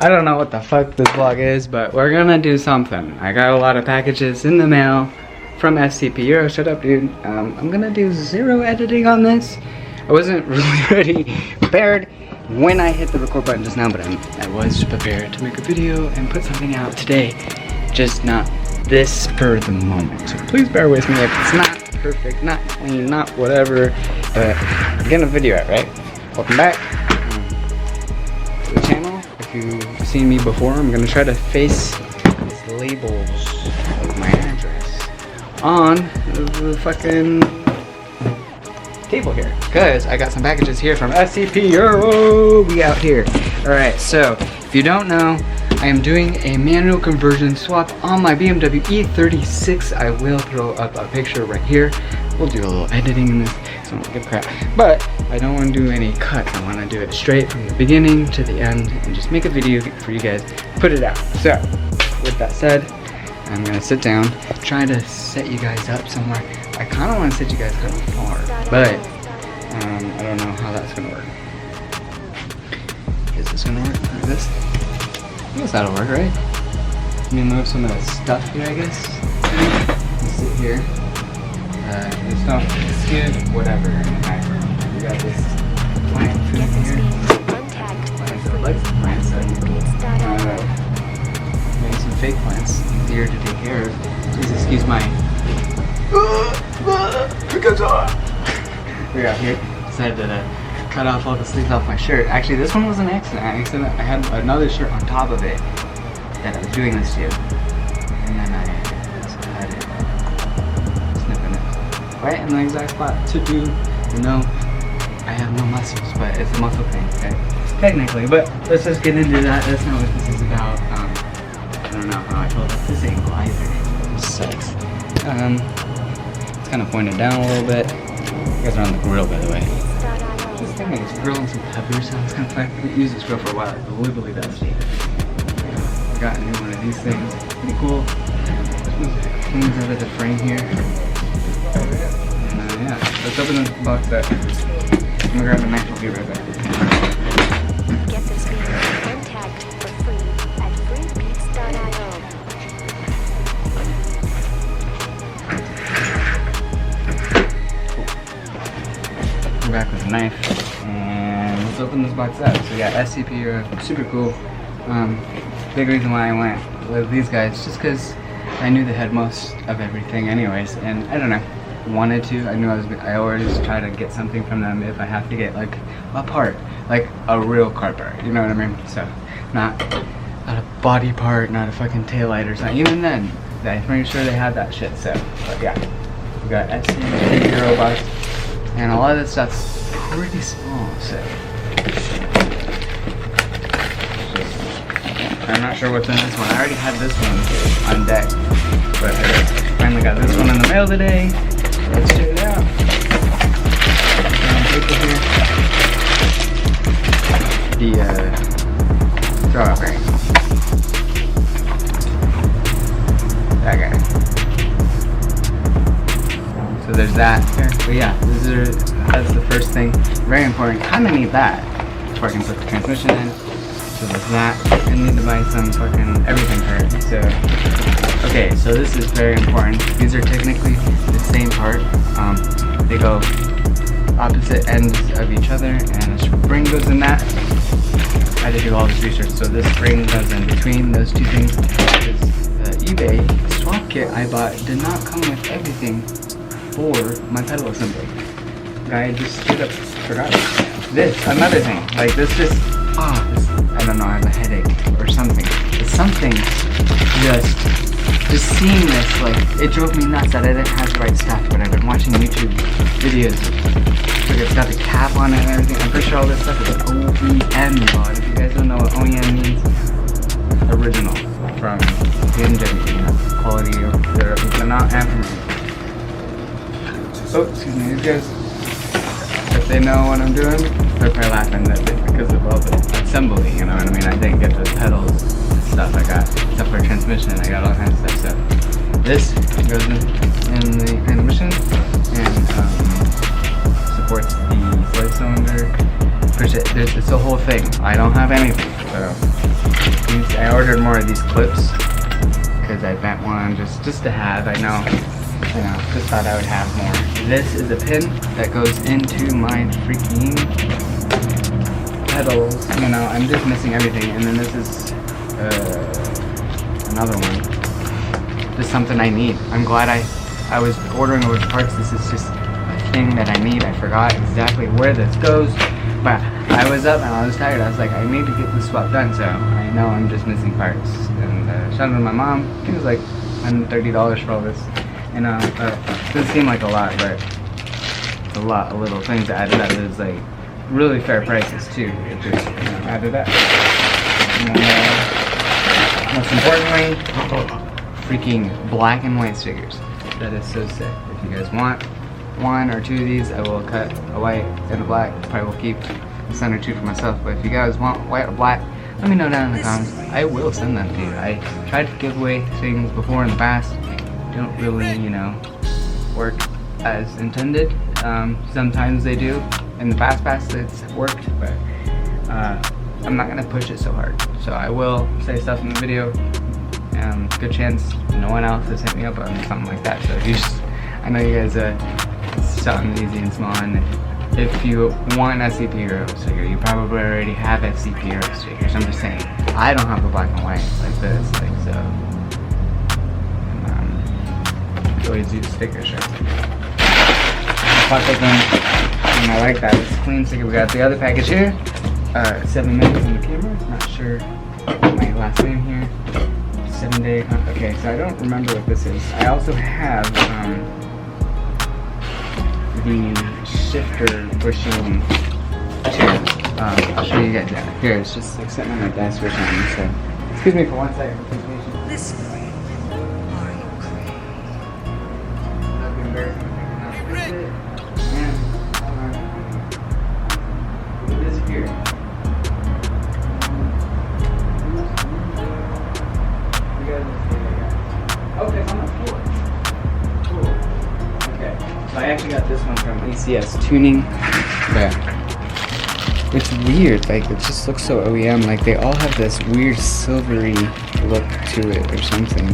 I don't know what the fuck this vlog is, but we're gonna do something. I got a lot of packages in the mail from SCP Euro. Shut up, dude. I'm gonna do 0 editing on this. I wasn't really ready, prepared when I hit the record button just now, but I was prepared to make a video and put something out today. Just not this for the moment. So please bear with me if it's not perfect, not clean, not whatever, but I'm getting a video out, right? Welcome back to the channel. If you've seen me before, I'm gonna try to face these labels of my address on the fucking table here, because I got some packages here from SCP Euro. We out here. Alright, so if you don't know, I am doing a manual conversion swap on my BMW e36. I will throw up a picture right here. We'll do a little editing in this, so I don't give a crap. But I don't want to do any cuts. I want to do it straight from the beginning to the end and just make a video for you guys, put it out. So, with that said, I'm going to sit down, try to set you guys up somewhere. I kind of want to set you guys kind of far, but I don't know how that's going to work. Is this going to work like this? I guess that'll work, right? Let me move some of the stuff here, I guess. Let's sit here. Just don't skid whatever in the background. We got this plant food here. Plants, maybe some fake plants. Easier to take care of. Please excuse my we got here. Decided to cut off all the sleeves off my shirt. Actually, this one was an accident. I had another shirt on top of it that I was doing this to, and then I just had it snipping it right in the exact spot to do. You know, I have no muscles, but it's a muscle thing, okay? Technically, but let's just get into that. That's not what this is about. I don't know how I feel about this angle either. It sucks. It's kind of pointed down a little bit. You guys are on the grill, by the way. This thing is grilling some peppers. Sounds kind of fun. I haven't used this grill for a while. It's literally dusty. I got a new one of these things. Pretty cool. Things out of the frame here. And yeah, let's open this box up. I'm gonna grab a knife. We'll be right back. Get this video and tagged for free at freebeats.io. We're back with a knife, and let's open this box up. So yeah, SCP are super cool. Big reason why I went with these guys, just because I knew they had most of everything anyways, and I don't know, wanted to. I knew I always try to get something from them if I have to get like a part, like a real car part, you know what I mean? So not a body part, not a fucking taillight or something. Even then, I'm pretty sure they had that shit. So, but yeah, we got SCP Euro box. And a lot of this stuff's pretty small, so I'm not sure what's in this one. I already had this one on deck, but I finally got this one in the mail today. Let's check it out. The strawberry. That guy. So there's that here. But yeah, that's the first thing. Very important. Kinda need that before I can put the transmission in. So there's that. I need to buy some fucking everything for it. So okay, so this is very important. These are technically the same part. They go opposite ends of each other, and a spring goes in that. I had to do all this research. So this spring goes in between those two things. This eBay swap kit I bought did not come with everything for my pedal assembly. I just straight up forgot this. Another thing, like this just, this, I don't know, I have a headache or something. It's something just seeing this, like, it drove me nuts that I didn't have the right stuff, but I've been watching YouTube videos. Like it's got the cap on it and everything. I'm pretty sure all this stuff is OEM, y'all. If you guys don't know what OEM means, original from BMW, you know, quality, they're not aftermarket. Oh, excuse me, these guys, if they know what I'm doing, they're probably laughing that because of all the assembly, you know what I mean? I didn't get the pedals and stuff I got, except for transmission, I got all kinds of stuff. So this goes in the transmission and supports the slave cylinder. It's a whole thing. I don't have anything, so ordered more of these clips because I bent one just to have. I know, just thought I would have more. This is a pin that goes into my freaking pedals. I'm just missing everything. And then this is another one. Just something I need. I'm glad I was ordering over parts. This is just a thing that I need. I forgot exactly where this goes, but I was up and I was tired. I was like, I need to get this swap done, so I know I'm just missing parts. And shout out to my mom. I think it was like $130 for all this. And it doesn't seem like a lot, but it's a lot of little things that added up. It was like really fair prices too. It just added up. And most importantly, freaking black and white stickers. That is so sick. If you guys want one or two of these, I will cut a white and a black. Probably will keep a center two for myself. But if you guys want white or black, let me know down in the comments. I will send them to you. I tried to give away things before in the past. Don't really, work as intended. Sometimes they do. In the past it's worked, but I'm not gonna push it so hard. So I will say stuff in the video. Good chance no one else has hit me up on something like that. So if you I know you guys something easy and small, and if you want an SCP Hero sticker, you probably already have SCP Hero stickers. I'm just saying, I don't have a black and white like this, so. Always use sticker shirts. Pop open, and I like that. It's a clean sticker. We got the other package here. 7 minutes on the camera. Not sure my last name here. 7 day. Okay, so I don't remember what this is. I also have the shifter bushing chair. I'll show you guys that. Here, it's just like sitting on my desk or something. So, excuse me for 1 second. Listen. Okay, it's on the floor. Cool. Okay, so I actually got this one from ACS Tuning, but it's weird. Like, it just looks so OEM. Like, they all have this weird silvery look to it or something.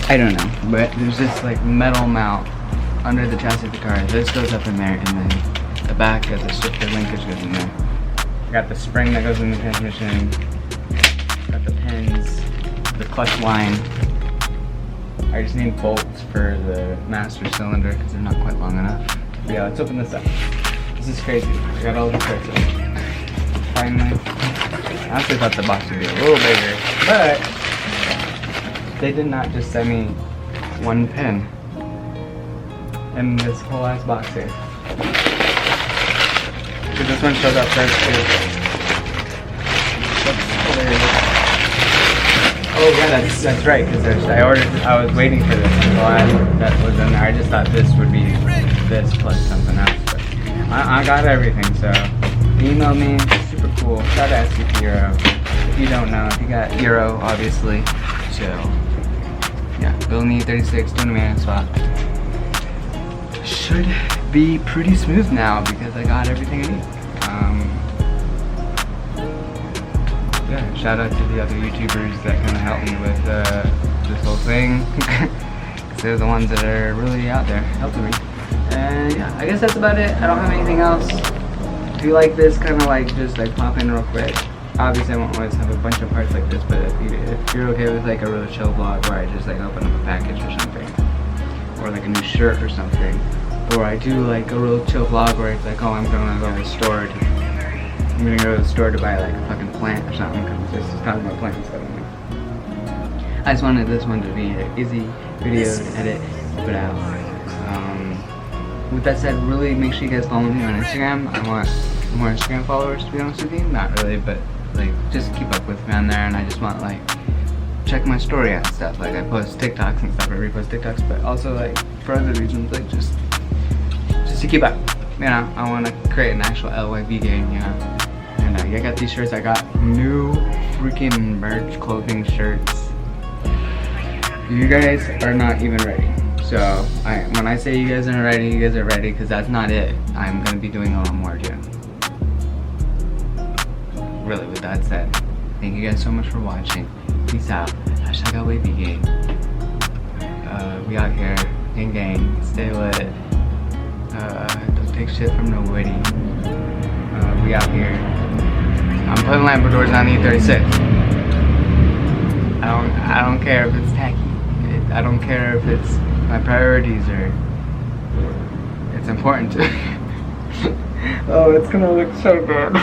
I don't know, but there's this like metal mount under the chassis of the car. This goes up in there, and then the back of the shifter linkage goes in there. Got the spring that goes in the transmission. Got the pins, the clutch line. I just need bolts for the master cylinder because they're not quite long enough. But yeah, let's open this up. This is crazy. I got all the parts in. Finally. I honestly thought the box would be a little bigger, but they did not just send me one pin in this whole ass box here. So this one showed up first too. Oh yeah, that's right. Because I was waiting for this. I'm glad that was in there. I just thought this would be this plus something else. But I got everything. So email me. Super cool. Shout out to Hero. If you don't know, if you got Hero, obviously. So yeah, building e36, doing a man swap. Should be pretty smooth now because I got everything I need. Yeah, shout out to the other YouTubers that kind of helped me with this whole thing. Because they're the ones that are really out there helping me. And yeah, I guess that's about it. I don't have anything else. If you like this, kind of like just like pop in real quick. Obviously I won't always have a bunch of parts like this, but if you're okay with like a real chill vlog where I just like open up a package or something, or like a new shirt or something, or I do like a real chill vlog where it's like, oh, I'm gonna go to the store to buy like a fucking plant or something, because this is talking about plants. So I just wanted this one to be an easy video to edit, put out. With that said, really make sure you guys follow me on Instagram. I want more Instagram followers, to be honest with you. Not really, but like just keep up with me on there, and I just want like check my story out and stuff. Like I post TikToks and stuff, I repost TikToks, but also like for other reasons, like just to keep up. You know, I want to create an actual LYV game, you know. And I got these shirts. I got new freaking merch, clothing shirts. You guys are not even ready. So when I say you guys are ready, you guys are ready, because that's not it. I'm gonna be doing a lot more too. Really, with that said, thank you guys so much for watching. Peace out. Hashtag got wavy gang. We out here, gang, stay lit. Don't take shit from nobody. We out here. I'm putting Labradors on the E36. I don't care if it's tacky. I don't care if it's my priorities or it's important to. Oh, it's gonna look so good.